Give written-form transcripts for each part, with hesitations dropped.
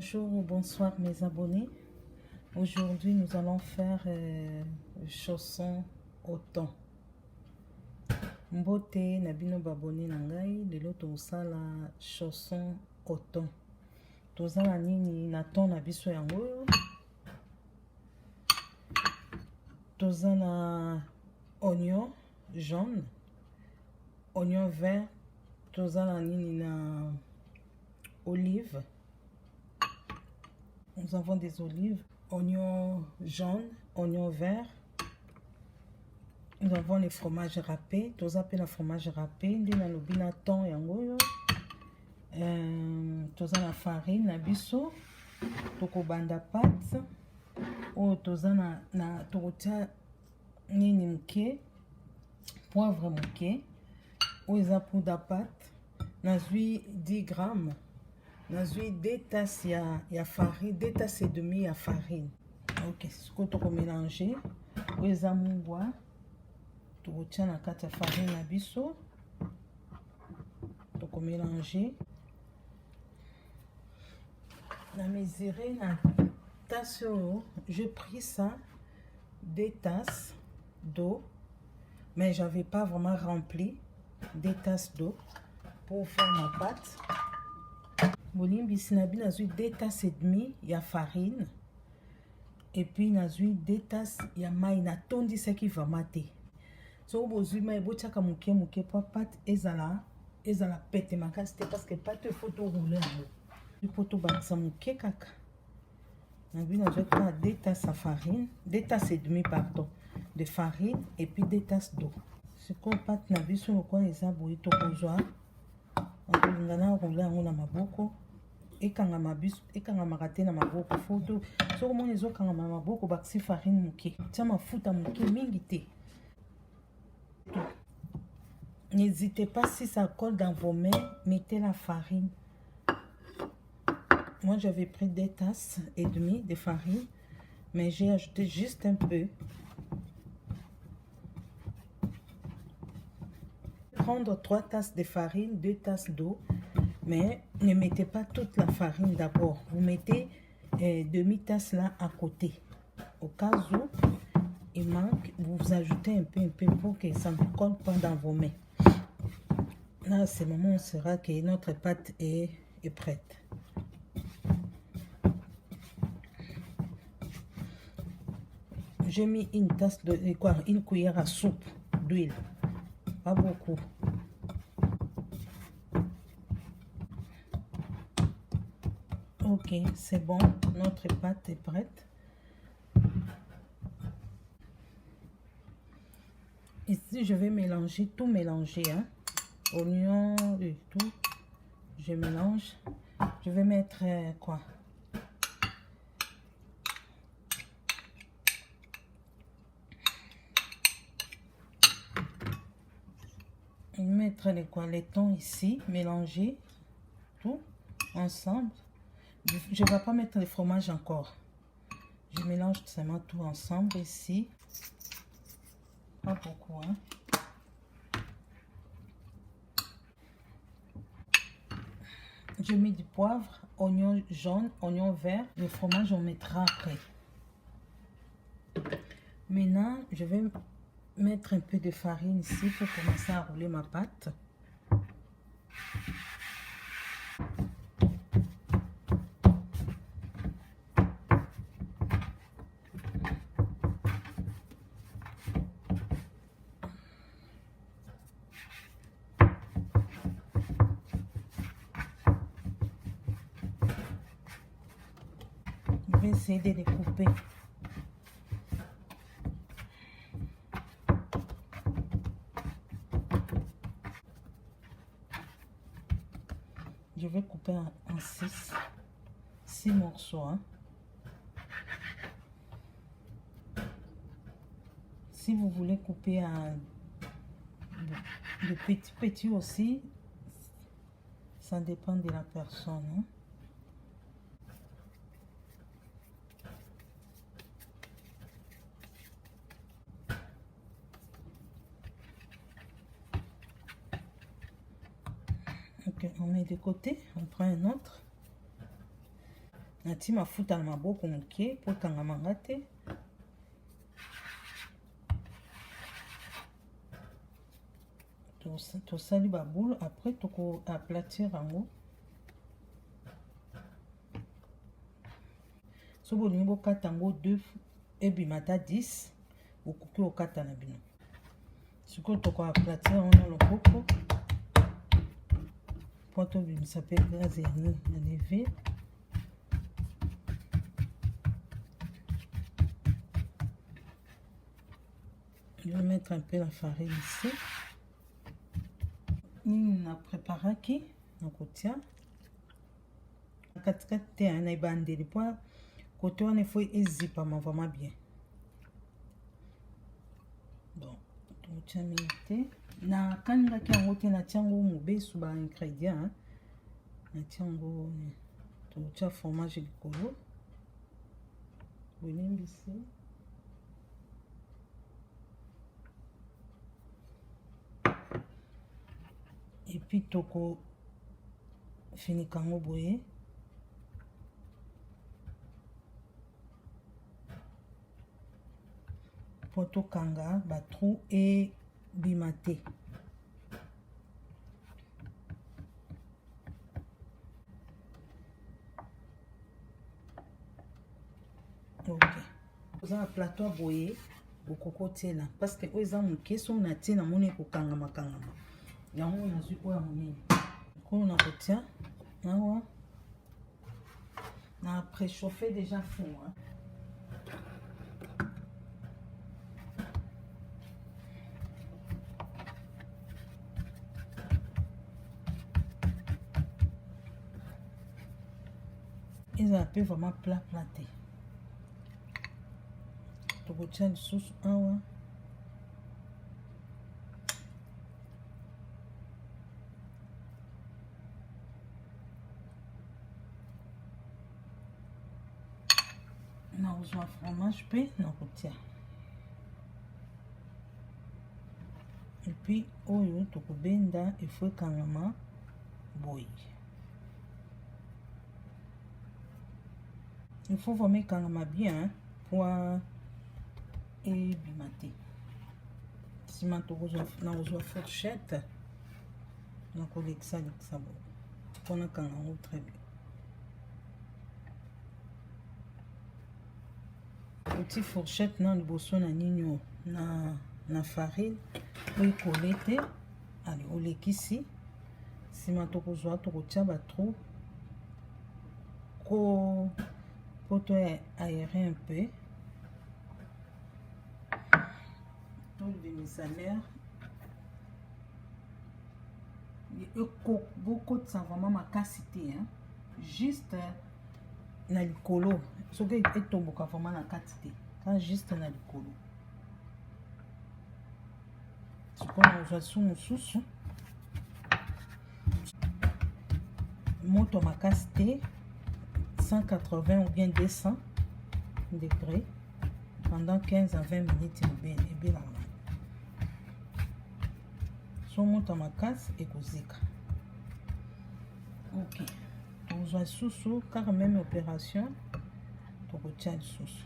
Bonjour ou bonsoir mes abonnés. Aujourd'hui nous allons faire chaussons au thon. Mbote na bino babone na ngai lelo tosala chaussons au thon. Tozala nini na thon na biso yango. Tozala oignon jaune, oignon vert, tozala nini na olive. Nous avons des olives, oignons jaunes, oignons verts. Nous avons les fromages râpés. Tous appellent le fromage râpé. Nous avons le thon yango. Tous la farine, na biso. Toko banda pâte. O tous na tokotia nini muke, poivre muke. O eza poudre pâte. Nazui 10 grammes. Nazui 2 tasses ya farine, 2 tasses et demi ya farine. Ok, ce que tu peux mélanger. Les amours, tu retiens la carte de farine à biso. Tu peux mélanger. La mesurer la tasse, j'ai pris ça 2 tasses d'eau, mais j'avais pas vraiment rempli 2 tasses d'eau pour faire ma pâte. Bolimbi sinabi nazui 2 tasses et demi ya farine et puis nazui 2 tasses ya mai na tondi ce qui va mater. So bozui mai bochaka muke muke pour pâte ezala pete makasi parce que pâte faut rouler en il faut tout battre muke kaka. Nabi nazui pas 2 tasses de farine, 2 tasses et demi pardon de farine et puis 2 tasses d'eau. Ce qu'on pâte nabi so ko eza boyi to kozwa. On ngana rouler en na maboko. Ekanga mabiso ekanga makate na maboko foto soko moni ezokanga na maboko bakisi farine muke tia mafuta muke mingi te. N'hésitez pas, si ça colle dans vos mains, mettez la farine. Moi j'avais pris 2 tasses et demi de farine, mais j'ai ajouté juste un peu. Prendre 3 tasses de farine, 2 tasses d'eau. Mais ne mettez pas toute la farine d'abord. Vous mettez demi-tasse là à côté. Au cas où il manque, vous ajoutez un peu pour que ça ne colle pas dans vos mains. Là, à ce moment, on saura que notre pâte est prête. J'ai mis une cuillère à soupe d'huile. Pas beaucoup. Ok, c'est bon, notre pâte est prête. Ici, je vais mélanger, tout mélanger, hein. Oignon et tout. Je mélange. Je vais mettre quoi? Je vais mettre les thons ici, mélanger tout ensemble. Je ne vais pas mettre le fromage encore. Je mélange seulement tout ensemble ici. Pas beaucoup, hein. Je mets du poivre, oignon jaune, oignon vert. Le fromage, on mettra après. Maintenant, je vais mettre un peu de farine ici pour commencer à rouler ma pâte. Je vais essayer de les couper. Je vais couper en 6 morceaux. Hein. Si vous voulez couper de petits aussi, ça dépend de la personne. Hein. Ok, on met de côté, on prend un autre. nati mafuta na maboko moke po ekangama te. Tosali ba boule, après toko aplatir yango. So bolingi bokata yango 2 ebimata 10 okoki okata na bino. Sikoyo toko aplatir yango na loboko po tobimisa mpe gaz ya levure. Je vais mettre un peu la farine ici. On a préparé qui on contient 4 thé on a bandé les pois côté on faut ezipa vraiment bien. Bon on tient minute na kanga ki yango te na tiango mobesu ba ingrédients na tiango to tia fromage likolo bonembisi. Et puis toko fini kango boye poto kanga batrou et bimate. Ok oza na plateau boye okoko tiela parce que oza moke so na tie na moni kokanga makangama yango nazwi oyo monene koyo na kotia awa na préchauffer déjà fond eza pe vraiment plat te tokotia lisusu awa na kozwa fromage pe na kotia et puis oyo tokobenda ifo ekangama boye. Il faut vraiment ekangama bien pour ebima te. Sima tokozwa na kozwa fourchette na kolekisa boye mpona kanga yango très bien. Petit fourchette na liboso na nini na farine po ekole te. Allez olekisi sima tokozwa tokotia batrou po to aérer un peu tobimisa l'air bokotisa vraiment makasi te juste na likolo soki etomboka vraiment na kati te ka juste na likolo. Sikoyo kozwa su mosusu moto makasi te 180 ou bien 200 degrés pendant 15 à 20 minutes ebelaka. So moto makasi ekozika. Ok tozwa lisusu kaka même opération tokotia lisusu.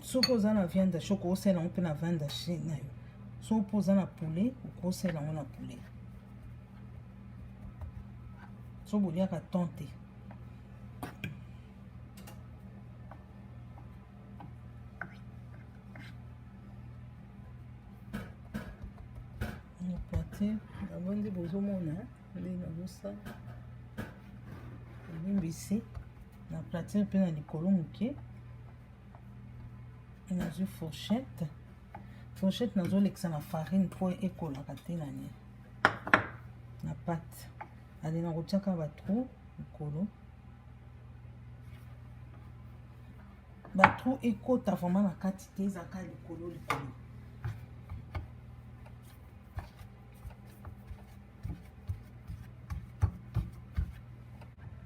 Soki oza na viande haché okosala yango mpe na viande haché na yo. So mpo oza na poulet okosala yango na poulet. So boliaka thon te. D'abord nde bozomona nde nazosala olimbisi na platine mpe na likolo moke. Nazwi fourchette nazolekisa na farine mpo ekolaka te na nini na pate. Ale na kotiaka batrou likolo batrou ekota vraiment na kati te ezaka likolo.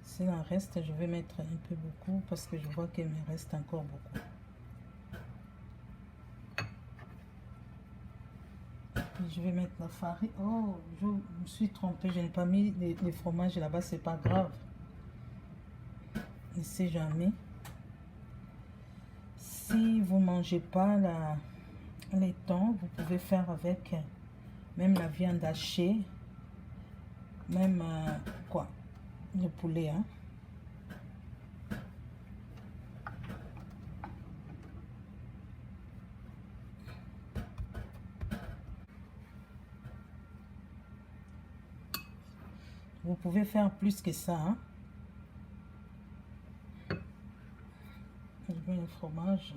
Si il en reste, je vais mettre un peu beaucoup parce que je vois qu'il me reste encore beaucoup. Je vais mettre la farine. Oh, je me suis trompée, je n'ai pas mis les fromages là-bas, c'est pas grave. Ne sait jamais. Si vous mangez pas les thons, vous pouvez faire avec même la viande hachée, même le poulet. Hein. Vous pouvez faire plus que ça. Hein. Je veux le fromage.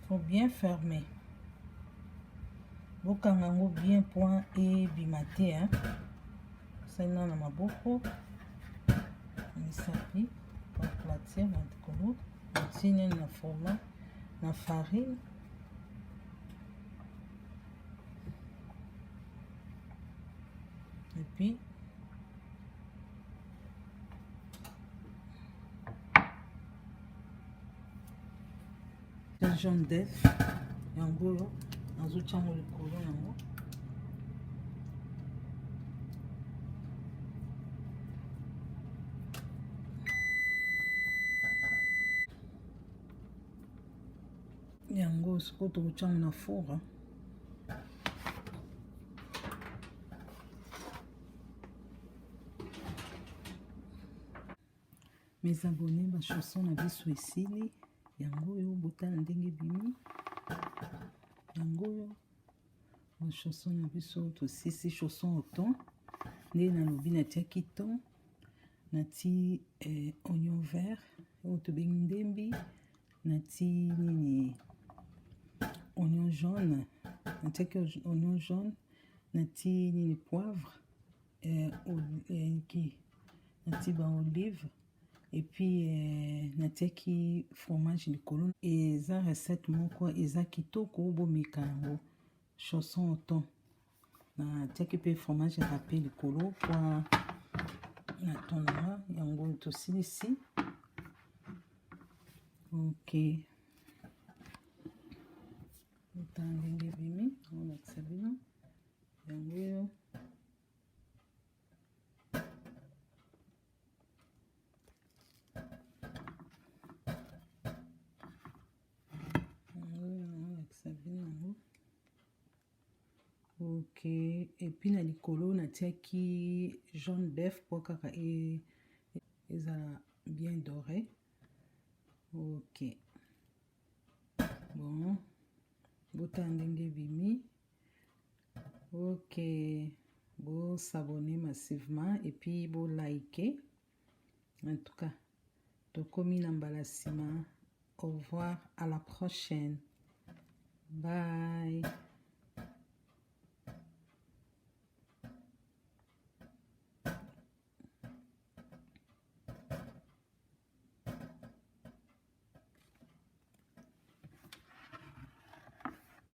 Faut bien fermer. Vous kangango bien point et bimaté. Hein. Ça y est, on a beaucoup. On s'appuie pour aplatir notre colou. On tient le fromage, la farine. Et puis, le jaune d'œuf. Et en gros, on a tient le colou. Yango siko tokutia na four. Mes abonnés, ma chanson na biso esili. Yango yo botala ndenge bimi. Yango yo ma chanson na biso to sisi chanson au thon. Nde na lobi na tiaki thon. Nati oignon vert. O to bengi ndembi. Nati nini oignon jaune, natiaki oignon jaune, nati nini poivre, nati ba olive, et puis natiaki fromage likolo. Eza recette moko eza kitoko bomeka yango chanson au thon. Natiaki pe fromage râpé likolo pour na thon yango tosilisi. Ok. Ndenge bimi olakisa bino yango oyo olakisa bino yango. Ok, epuis na likolo natiaki jaune d'œuf po kaka ezala bien doré. Ok, bon botala ndenge bimi. Ok, bon s'abonner massivement et puis bon liker. En tout cas, tokomi na mbala sima. Au revoir, à la prochaine. Bye.